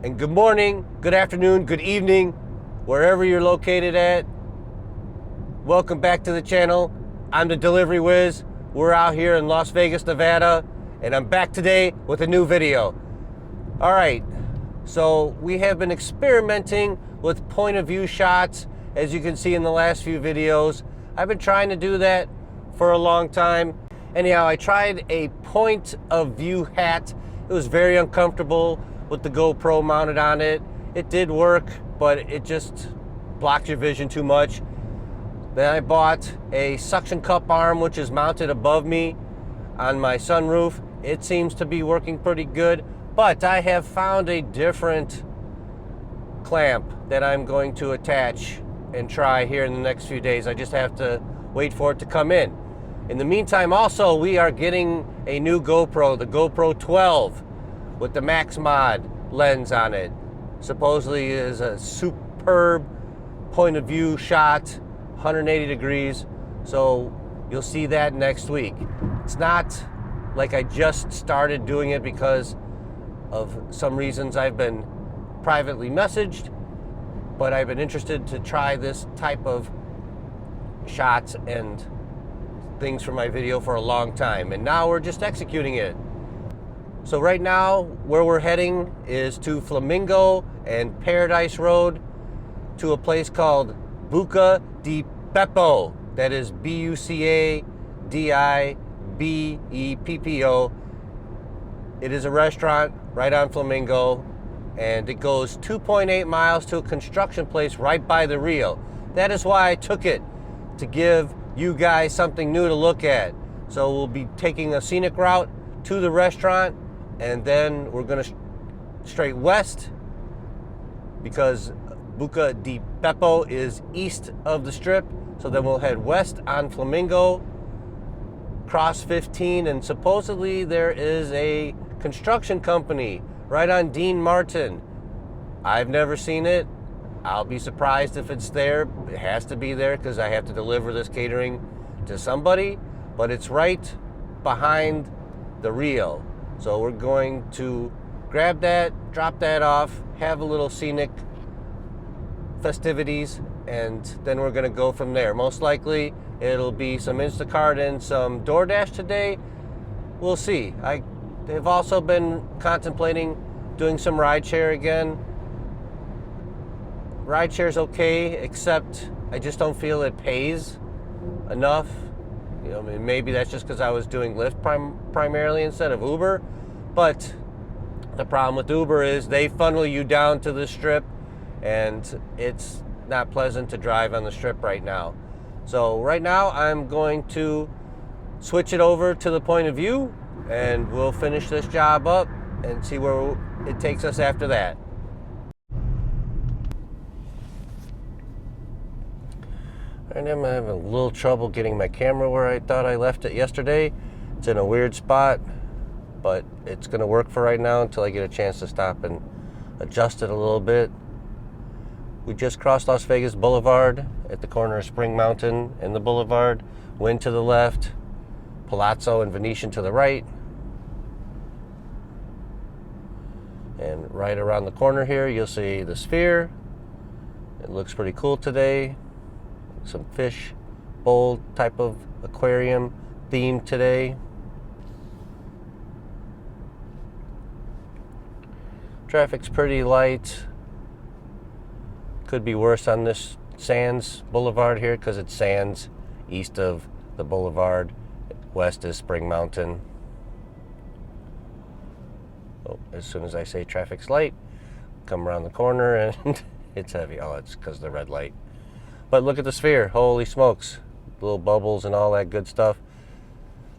and good morning, good afternoon, good evening, wherever you're located at. Welcome back to the channel. I'm the Delivery Whiz. We're out here in Las Vegas, Nevada, and I'm back today with a new video. All right, so we have been experimenting with point of view shots, as you can see in the last few videos. I've been trying to do that for a long time. Anyhow, I tried a point of view hat. It was very uncomfortable with the GoPro mounted on it. It did work, but it just blocked your vision too much. Then I bought a suction cup arm, which is mounted above me on my sunroof. It seems to be working pretty good, but I have found a different clamp that I'm going to attach and try here in the next few days. I just have to wait for it to come in. In the meantime, also, we are getting a new GoPro, the GoPro 12, with the Max Mod lens on it. Supposedly is a superb point of view shot, 180 degrees. So you'll see that next week. It's not like I just started doing it because of some reasons I've been privately messaged, but I've been interested to try this type of shots and things for my video for a long time, and now we're just executing it. So right now, where we're heading is to Flamingo and Paradise Road, to a place called Buca di Beppo. That is Bucadibeppo. It is a restaurant right on Flamingo, and it goes 2.8 miles to a construction place right by the Rio. That is why I took it, to give you guys something new to look at. So we'll be taking a scenic route to the restaurant, and then we're going to straight west, because Buca di Beppo is east of the strip. So then we'll head west on Flamingo, cross 15, and supposedly there is a construction company right on Dean Martin. I've never seen it. I'll be surprised if it's there. It has to be there because I have to deliver this catering to somebody, but it's right behind the Rio. So we're going to grab that, drop that off, have a little scenic festivities, and then we're going to go from there. Most likely it'll be some Instacart and some DoorDash today. We'll see. I have also been contemplating doing some rideshare again. Rideshare's okay, except I just don't feel it pays enough. You know, I mean, maybe that's just because I was doing Lyft primarily instead of Uber. But the problem with Uber is they funnel you down to the strip, and it's not pleasant to drive on the strip right now. So right now I'm going to switch it over to the point of view, and we'll finish this job up and see where it takes us after that. And I'm having a little trouble getting my camera where I thought I left it yesterday. It's in a weird spot, but it's going to work for right now until I get a chance to stop and adjust it a little bit. We just crossed Las Vegas Boulevard at the corner of Spring Mountain and the Boulevard. Wind to the left, Palazzo and Venetian to the right. And right around the corner here, you'll see the Sphere. It looks pretty cool today. Some fish bowl type of aquarium theme today. Traffic's pretty light. Could be worse on this Sands Boulevard here because it's Sands east of the boulevard. West is Spring Mountain. Oh, as soon as I say traffic's light, come around the corner and it's heavy. Oh, it's because of the red light. But look at the Sphere. Holy smokes. Little bubbles and all that good stuff.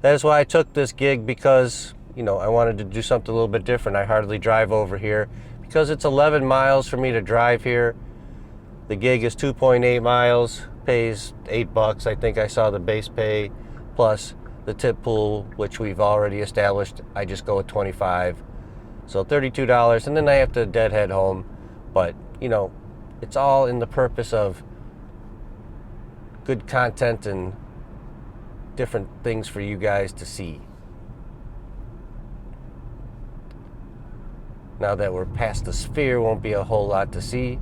That is why I took this gig, because, you know, I wanted to do something a little bit different. I hardly drive over here because it's 11 miles for me to drive here. The gig is 2.8 miles, pays $8. I think I saw the base pay plus the tip pool, which we've already established. I just go with $25. So $32, and then I have to deadhead home. But, you know, it's all in the purpose of good content and different things for you guys to see. Now that we're past the sphere, won't be a whole lot to see.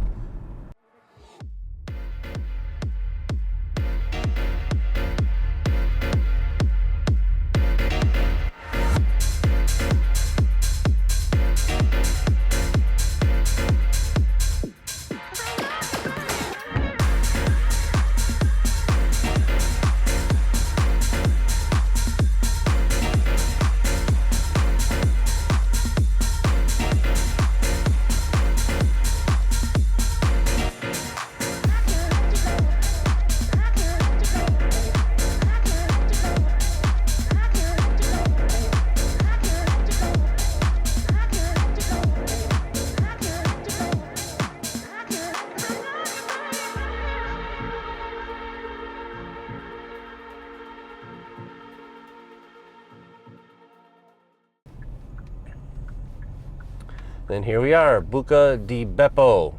Then here we are, Buca di Beppo.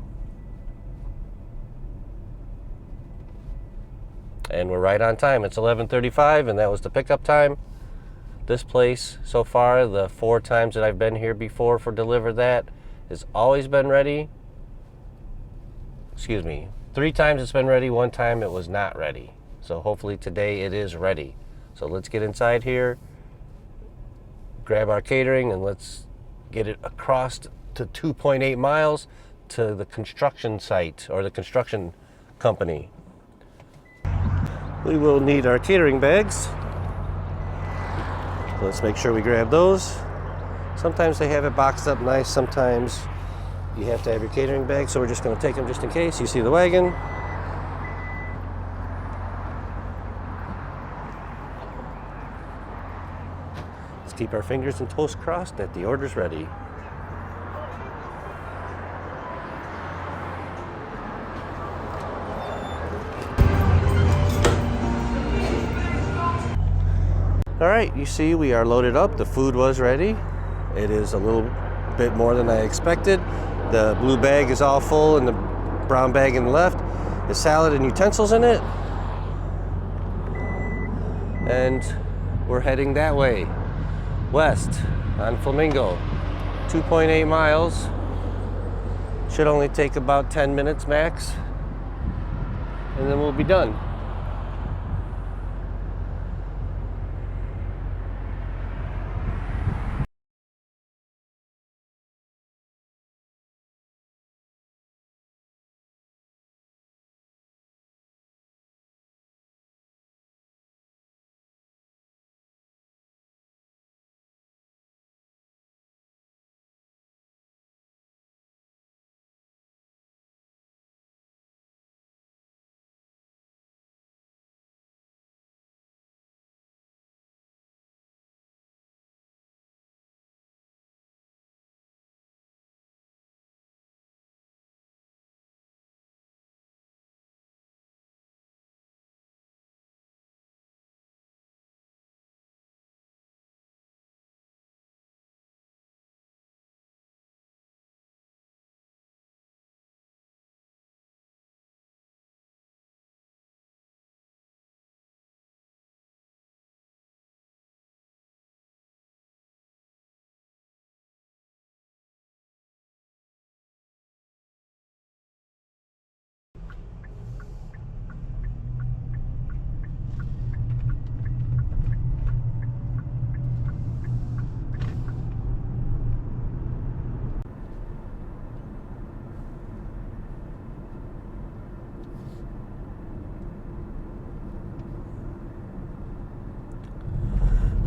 And we're right on time. It's 11:35 and that was the pickup time. This place so far, the 4 times that I've been here before for DeliverThat, has always been ready. Excuse me, 3 times it's been ready, 1 time it was not ready. So hopefully today it is ready. So let's get inside here, grab our catering, and let's get it across to 2.8 miles to the construction site or the construction company. We will need our catering bags. Let's make sure we grab those. Sometimes they have it boxed up nice, sometimes you have to have your catering bag, so we're just going to take them just in case. You see the wagon. Let's keep our fingers and toes crossed that the order's ready. All right, you see we are loaded up. The food was ready. It is a little bit more than I expected. The blue bag is all full and the brown bag in the left is salad and utensils in it. And we're heading that way, west on Flamingo. 2.8 miles. Should only take about 10 minutes max. And then we'll be done.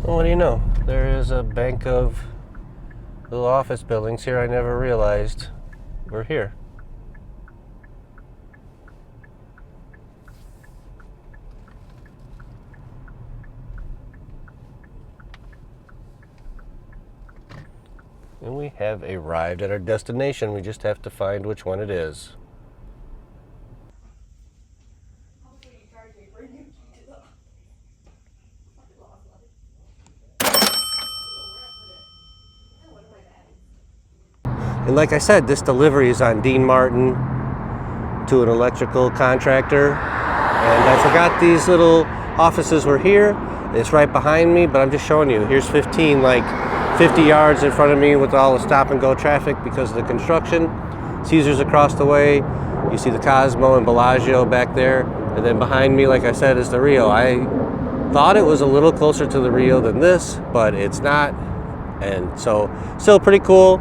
Well, what do you know? There is a bank of little office buildings here. I never realized we're here. And we have arrived at our destination. We just have to find which one it is. And like I said, this delivery is on Dean Martin to an electrical contractor. And I forgot these little offices were here. It's right behind me, but I'm just showing you. Here's 15 like 50 yards in front of me with all the stop and go traffic because of the construction. Caesars across the way. You see the Cosmo and Bellagio back there. And then behind me, like I said, is the Rio. I thought it was a little closer to the Rio than this, but it's not. And so still pretty cool.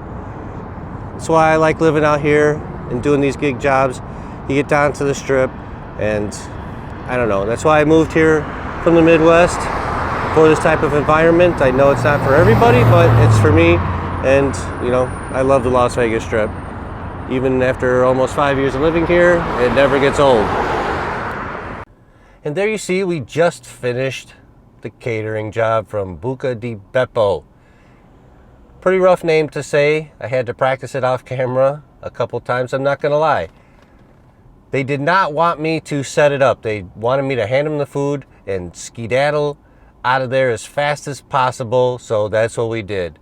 That's why I like living out here and doing these gig jobs. You get down to the Strip, and I don't know. That's why I moved here from the Midwest for this type of environment. I know it's not for everybody, but it's for me. And you know, I love the Las Vegas Strip. Even after almost 5 years of living here, it never gets old. And there you see, we just finished the catering job from Buca di Beppo. Pretty rough name to say. I had to practice it off camera a couple times, I'm not gonna lie. They did not want me to set it up. They wanted me to hand them the food and skedaddle out of there as fast as possible, so that's what we did.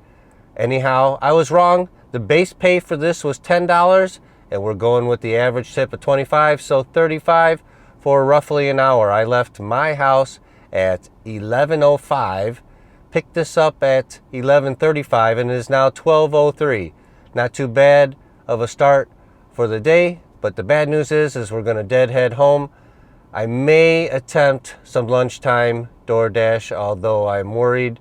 Anyhow, I was wrong. The base pay for this was $10, and we're going with the average tip of $25, so $35 for roughly an hour. I left my house at 11:05, picked this up at 11:35, and it is now 12:03. Not too bad of a start for the day, but the bad news is we're gonna deadhead home. I may attempt some lunchtime DoorDash, although I'm worried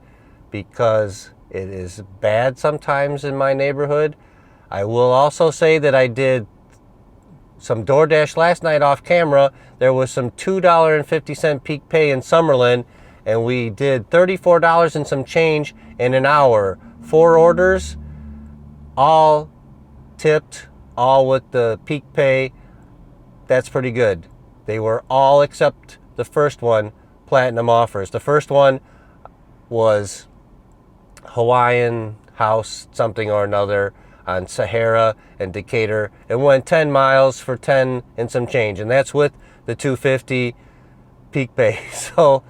because it is bad sometimes in my neighborhood. I will also say that I did some DoorDash last night off camera. There was some $2.50 peak pay in Summerlin, and we did $34 and some change in an hour. 4 orders, all tipped, all with the peak pay. That's pretty good. They were all except the first one, platinum offers. The first one was Hawaiian House something or another on Sahara and Decatur. It went 10 miles for 10 and some change, and that's with the $2.50 peak pay. So,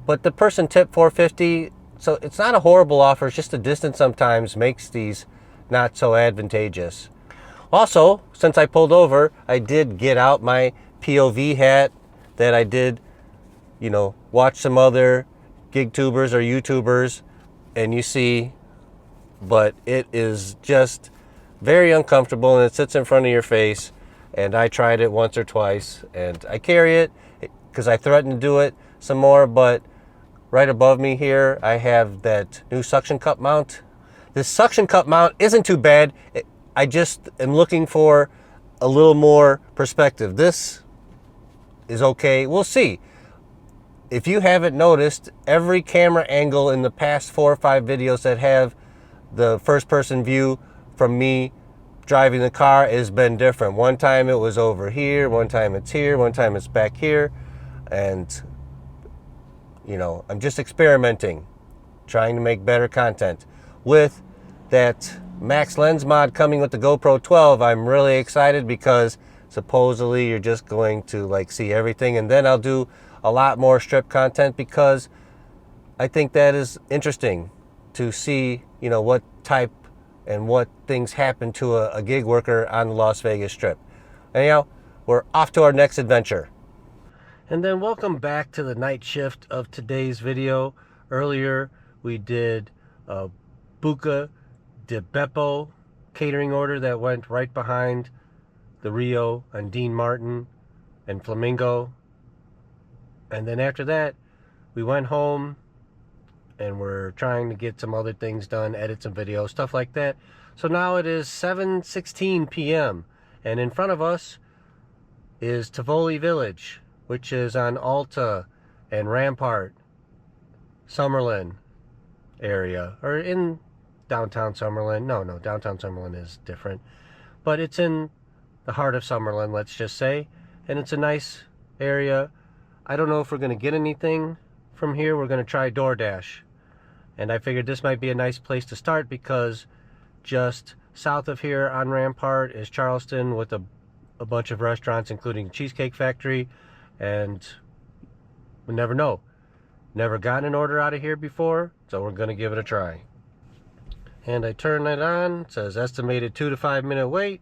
but the person tipped $4.50, so it's not a horrible offer. It's just the distance sometimes makes these not so advantageous. Also, since I pulled over, I did get out my POV hat that I did, you know, watch some other gig tubers or YouTubers, and you see, but it is just very uncomfortable, and it sits in front of your face. And I tried it once or twice, and I carry it because I threatened to do it some more. But right above me here, I have that new suction cup mount. This suction cup mount isn't too bad. I just am looking for a little more perspective. This is okay. We'll see. If you haven't noticed, every camera angle in the past 4 or 5 videos that have the first person view from me driving the car has been different. One time it was over here, one time it's here, one time it's back here. And, you know, I'm just experimenting, trying to make better content. With that max lens mod coming with the GoPro 12, I'm really excited because supposedly you're just going to like see everything, and then I'll do a lot more strip content because I think that is interesting to see, you know, what type and what things happen to a gig worker on the Las Vegas Strip. Anyhow, we're off to our next adventure. And then welcome back to the night shift of today's video. Earlier we did a Buca di Beppo catering order that went right behind the Rio and Dean Martin and Flamingo. And then after that, we went home and we're trying to get some other things done, edit some videos, stuff like that. So now it is 7:16 p.m. and in front of us is Tivoli Village, which is on Alta and Rampart, Summerlin area, or in downtown Summerlin. No, downtown Summerlin is different, but it's in the heart of Summerlin, let's just say, and it's a nice area. I don't know if we're going to get anything from here. We're going to try DoorDash, and I figured this might be a nice place to start because just south of here on Rampart is Charleston with a bunch of restaurants, including Cheesecake Factory, and we never know. Never gotten an order out of here before, so we're going to give it a try. And I turn it on. It says estimated 2 to 5 minute wait,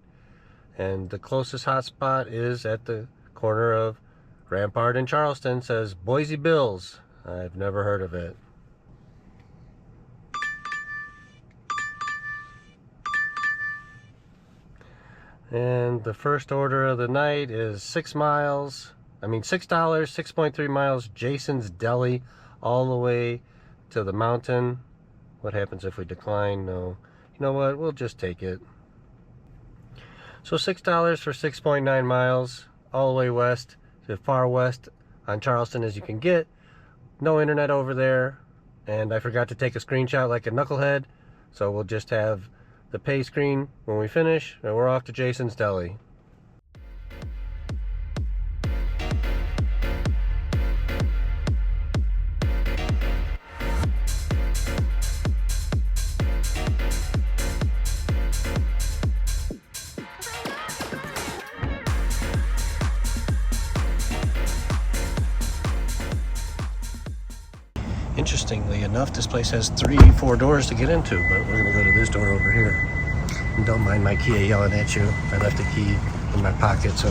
and the closest hotspot is at the corner of Rampart and Charleston. It says Boise Bills. I've never heard of it. And the first order of the night is 6 miles. I mean $6, 6.3 miles, Jason's Deli, all the way to the mountain. What happens if we decline? No. You know what? We'll just take it. So $6 for 6.9 miles, all the way west, to far west on Charleston as you can get. No internet over there. And I forgot to take a screenshot like a knucklehead. So we'll just have the pay screen when we finish, and we're off to Jason's Deli. Interestingly enough, this place has 3-4 doors to get into, but we're gonna go to this door over here. And don't mind my Kia yelling at you. I left the key in my pocket, so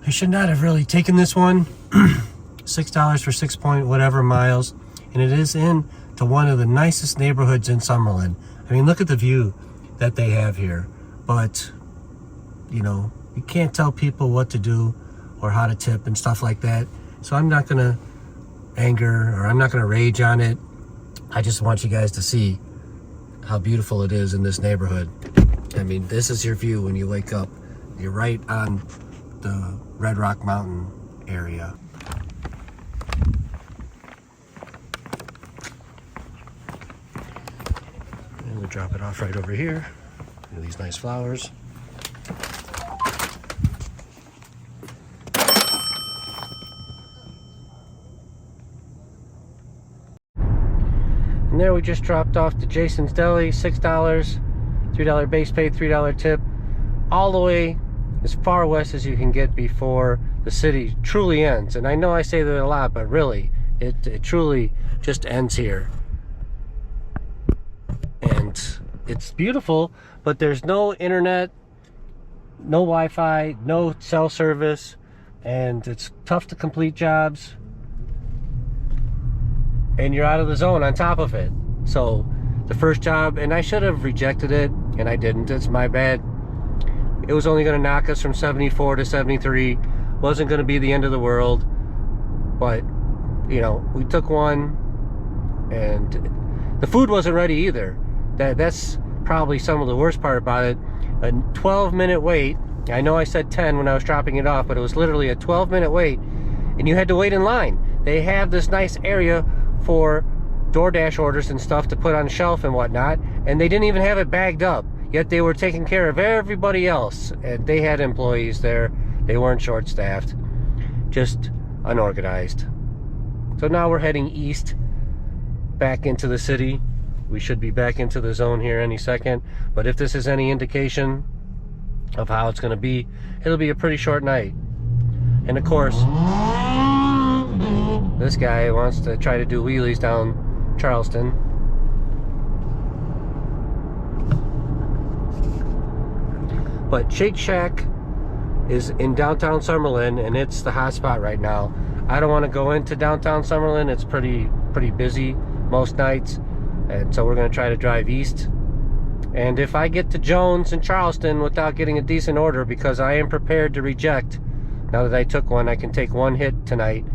I should not have really taken this one. $6 for 6 point whatever miles, and it is in to one of the nicest neighborhoods in Summerlin. I mean, look at the view that they have here. But you know, you can't tell people what to do or how to tip and stuff like that. So I'm not gonna anger, or I'm not gonna rage on it. I just want you guys to see how beautiful it is in this neighborhood. I mean, this is your view when you wake up. You're right on the Red Rock Mountain area. And we'll drop it off right over here. Look at these nice flowers. And there we just dropped off to Jason's Deli, $6, $3 base pay, $3 tip, all the way as far west as you can get before the city truly ends. And I know I say that a lot, but really, it truly just ends here. And it's beautiful, but there's no internet, no Wi-Fi, no cell service, and it's tough to complete jobs. And you're out of the zone on top of it. So the first job, and I should have rejected it, and I didn't. It's my bad. It was only going to knock us from 74 to 73. Wasn't going to be the end of the world. But, you know, we took one, and the food wasn't ready either. That's probably some of the worst part about it. A 12-minute wait. I know I said 10 when I was dropping it off, but it was literally a 12-minute wait, and you had to wait in line. They have this nice area for DoorDash orders and stuff to put on the shelf and whatnot, and they didn't even have it bagged up, yet they were taking care of everybody else, and they had employees there. They weren't short-staffed, just unorganized. So now we're heading east back into the city. We should be back into the zone here any second, but if this is any indication of how it's going to be, it'll be a pretty short night. And of course, this guy wants to try to do wheelies down Charleston. But Shake Shack is in downtown Summerlin, and it's the hot spot right now. I don't want to go into downtown Summerlin. It's pretty busy most nights, and so we're going to try to drive east. And if I get to Jones in Charleston without getting a decent order, because I am prepared to reject, now that I took one, I can take one hit tonight.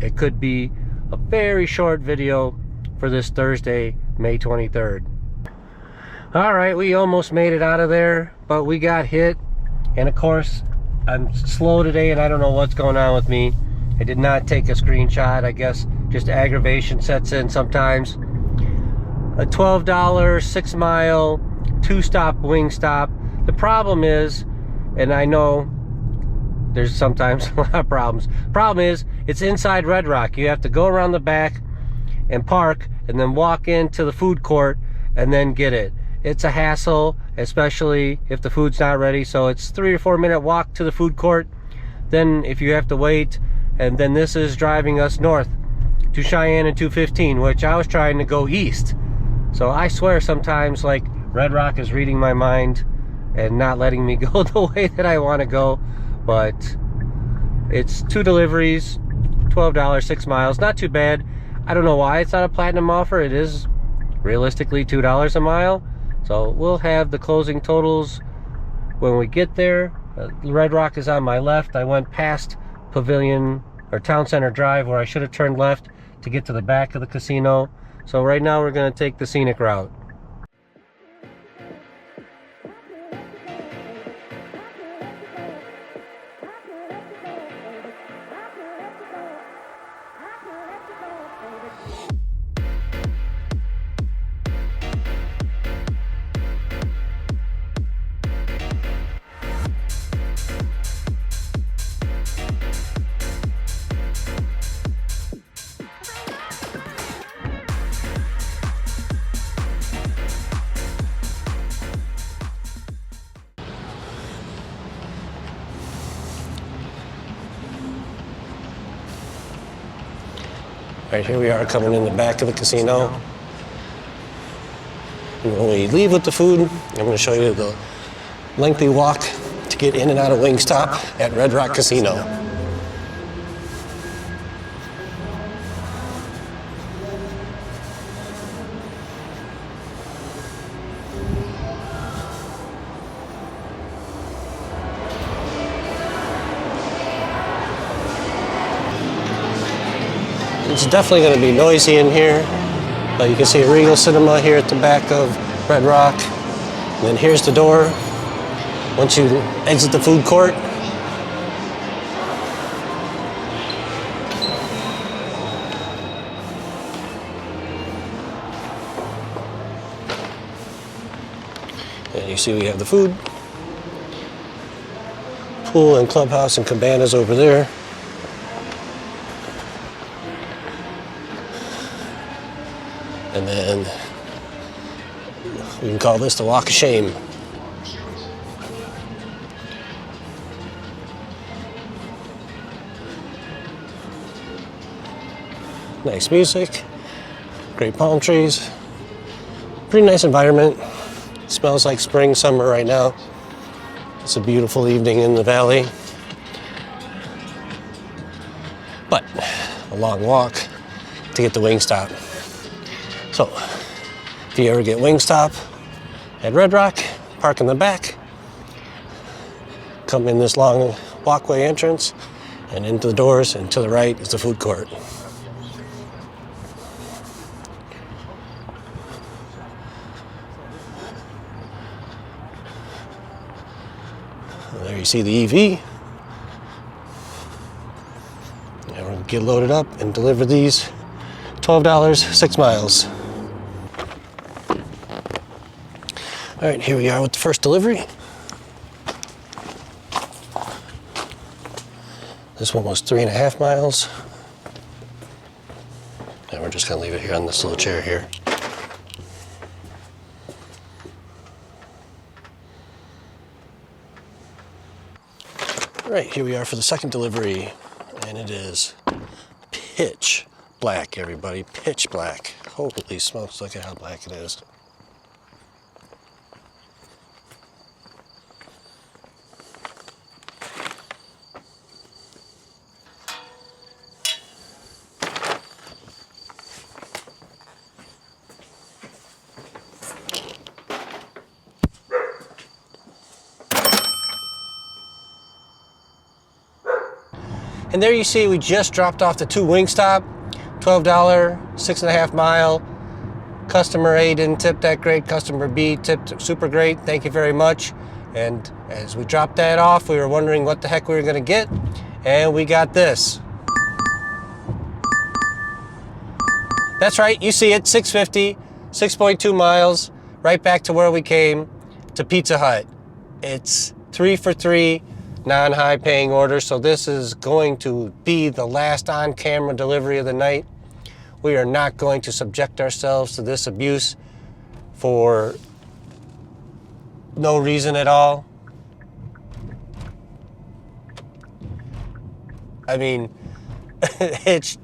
It could be a very short video for this Thursday, May 23rd. Alright, we almost made it out of there, but we got hit. And of course, I'm slow today and I don't know what's going on with me. I did not take a screenshot. I guess just aggravation sets in sometimes. A $12 6-mile 2-stop wing stop. The problem is, and I know there's sometimes a lot of problems. Problem is, it's inside Red Rock. You have to go around the back and park and then walk into the food court and then get it. It's a hassle, especially if the food's not ready. So it's 3 or 4 minute walk to the food court. Then if you have to wait, and then this is driving us north to Cheyenne and 215, which I was trying to go east. So I swear sometimes like Red Rock is reading my mind and not letting me go the way that I want to go. But it's 2 deliveries, $12, 6 miles, not too bad. I don't know why it's not a platinum offer. It is realistically $2 a mile. So we'll have the closing totals when we get there. Red Rock is on my left. I went past Pavilion or Town Center Drive where I should have turned left to get to the back of the casino. So right now we're going to take the scenic route. Right, here we are coming in the back of the casino. And when we leave with the food, I'm going to show you the lengthy walk to get in and out of Wingstop at Red Rock Casino. It's definitely going to be noisy in here. You can see a Regal Cinema here at the back of Red Rock. And then here's the door once you exit the food court. And you see we have the food. Pool and clubhouse and cabanas over there. And then we can call this the Walk of Shame. Nice music, great palm trees, pretty nice environment. It smells like spring, summer right now. It's a beautiful evening in the valley. But a long walk to get to Wingstop. So, if you ever get Wingstop at Red Rock, park in the back, come in this long walkway entrance, and into the doors, and to the right is the food court. And there you see the EV. And we're gonna get loaded up and deliver these $12, 6 miles. All right, here we are with the first delivery. This one was 3.5 miles. And we're just gonna leave it here on this little chair here. All right, here we are for the second delivery. And it is pitch black, everybody, pitch black. Holy smokes, look at how black it is. And there you see we just dropped off the 2 Wingstop, $12, 6.5 mile. Customer A didn't tip that great. Customer B tipped super great. Thank you very much. And as we dropped that off, we were wondering what the heck we were gonna get. And we got this. That's right, you see it, $6.50, 6.2 miles, right back to where we came, to Pizza Hut. It's 3 for 3. Non-high paying order, so this is going to be the last on-camera delivery of the night. We are not going to subject ourselves to this abuse for no reason at all. I mean, it's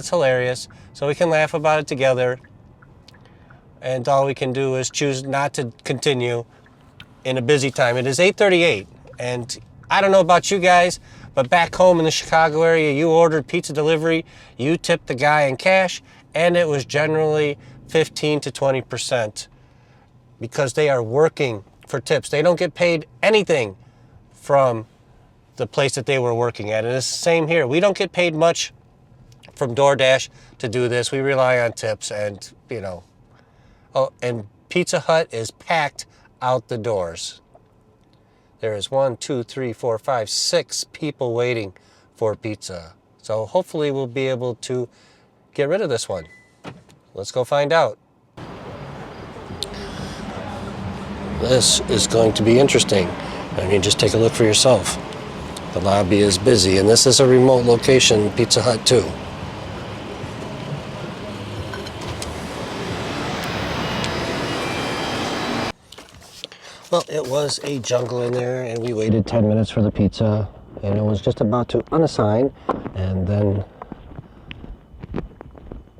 hilarious, so we can laugh about it together, and all we can do is choose not to continue in a busy time. It is 8:38, and I don't know about you guys, but back home in the Chicago area, you ordered pizza delivery, you tipped the guy in cash, and it was generally 15 to 20% because they are working for tips. They don't get paid anything from the place that they were working at. And it's the same here. We don't get paid much from DoorDash to do this. We rely on tips, and and Pizza Hut is packed out the doors. There is 1, 2, 3, 4, 5, 6 people waiting for pizza. So hopefully we'll be able to get rid of this one. Let's go find out. This is going to be interesting. I mean, just take a look for yourself. The lobby is busy, and this is a remote location, Pizza Hut too. Well, it was a jungle in there, and we waited 10 minutes for the pizza, and it was just about to unassign, and then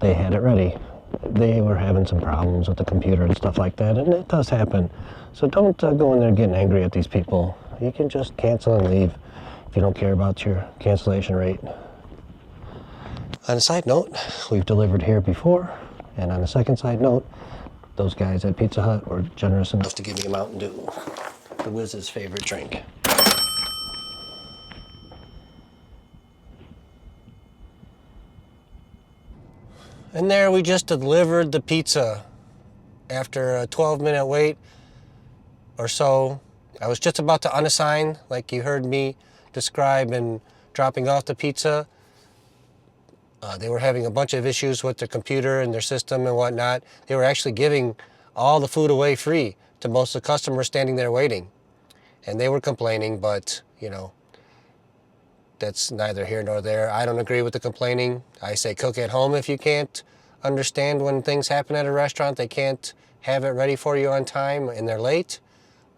they had it ready. They were having some problems with the computer and stuff like that, and it does happen. So don't go in there getting angry at these people. You can just cancel and leave if you don't care about your cancellation rate. On a side note, we've delivered here before, and on a second side note, those guys at Pizza Hut were generous enough to give me a Mountain Dew, the Wiz's favorite drink. And there we just delivered the pizza. After a 12-minute wait or so, I was just about to unassign, like you heard me describe in dropping off the pizza. They were having a bunch of issues with their computer and their system and whatnot. They were actually giving all the food away free to most of the customers standing there waiting. And they were complaining, but, that's neither here nor there. I don't agree with the complaining. I say cook at home if you can't understand when things happen at a restaurant. They can't have it ready for you on time and they're late,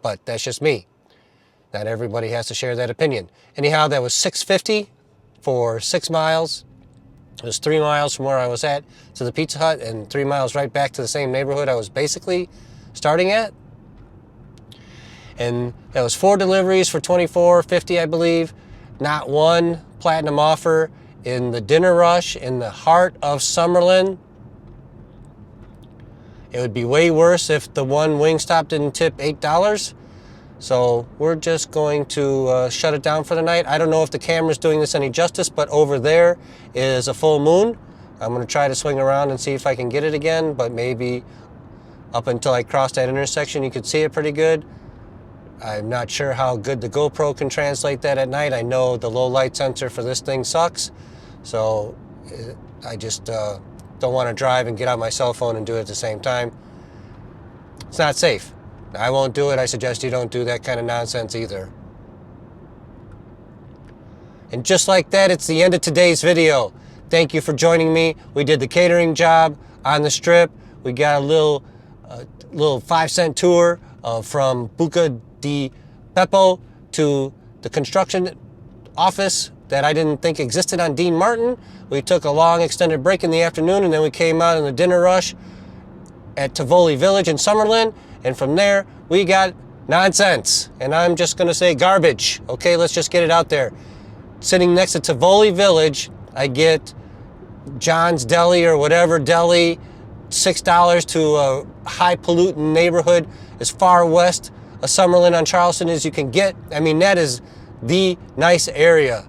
but that's just me. Not everybody has to share that opinion. Anyhow, that was $6.50 for 6 miles. It was 3 miles from where I was at to the Pizza Hut and 3 miles right back to the same neighborhood I was basically starting at. And that was 4 deliveries for $24.50, I believe. Not one platinum offer in the dinner rush in the heart of Summerlin. It would be way worse if the one Wingstop didn't tip $8. So we're just going to shut it down for the night. I don't know if the camera's doing this any justice, but over there is a full moon. I'm going to try to swing around and see if I can get it again, but maybe up until I cross that intersection, you could see it pretty good. I'm not sure how good the GoPro can translate that at night. I know the low light sensor for this thing sucks, so I just don't want to drive and get out my cell phone and do it at the same time. It's not safe. I won't do it. I suggest you don't do that kind of nonsense either. And just like that, it's the end of today's video. Thank you for joining me. We did the catering job on the Strip. We got a little 5-cent tour from Buca di Beppo to the construction office that I didn't think existed on Dean Martin. We took a long extended break in the afternoon, and then we came out in the dinner rush at Tivoli Village in Summerlin, and from there we got nonsense, and I'm just gonna say garbage. Okay, let's just get it out there. Sitting next to Tivoli Village, I get John's Deli or whatever deli, $6 to a high pollutant neighborhood as far west of Summerlin on Charleston as you can get. I mean, that is the nice area.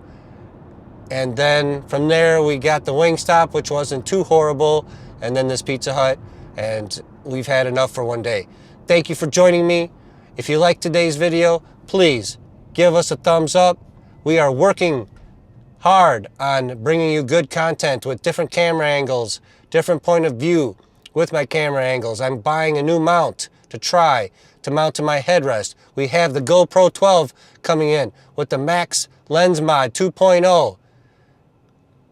And then from there we got the Wingstop, which wasn't too horrible, and then this Pizza Hut, and we've had enough for one day. Thank you for joining me. If you liked today's video, please give us a thumbs up. We are working hard on bringing you good content with different camera angles, different point of view with my camera angles. I'm buying a new mount to try to mount to my headrest. We have the GoPro 12 coming in with the Max Lens Mod 2.0.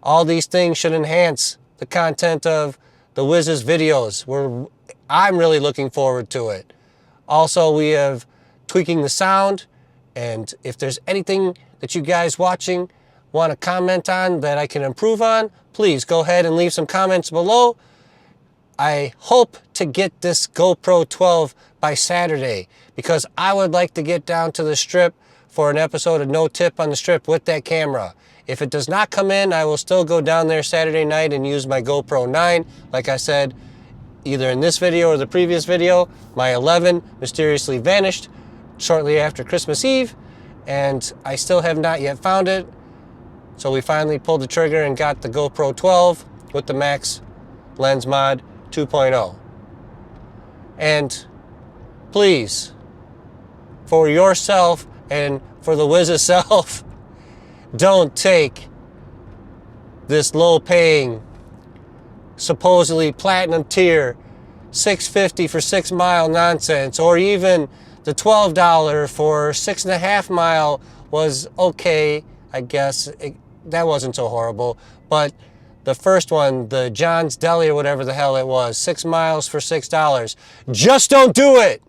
All these things should enhance the content of the Wiz's videos. I'm really looking forward to it. Also, we have tweaking the sound, and if there's anything that you guys watching want to comment on that I can improve on, please go ahead and leave some comments below. I hope to get this GoPro 12 by Saturday because I would like to get down to the Strip for an episode of No Tip on the Strip with that camera. If it does not come in, I will still go down there Saturday night and use my GoPro 9. Like I said, either in this video or the previous video, my 11 mysteriously vanished shortly after Christmas Eve, and I still have not yet found it. So we finally pulled the trigger and got the GoPro 12 with the Max Lens Mod 2.0. And please, for yourself and for the Wiz itself, don't take this low-paying, supposedly platinum tier, $6.50 for 6 mile nonsense, or even the $12 for 6.5 mile was okay, I guess. That wasn't so horrible. But the first one, the John's Deli or whatever the hell it was, 6 miles for $6. Just don't do it.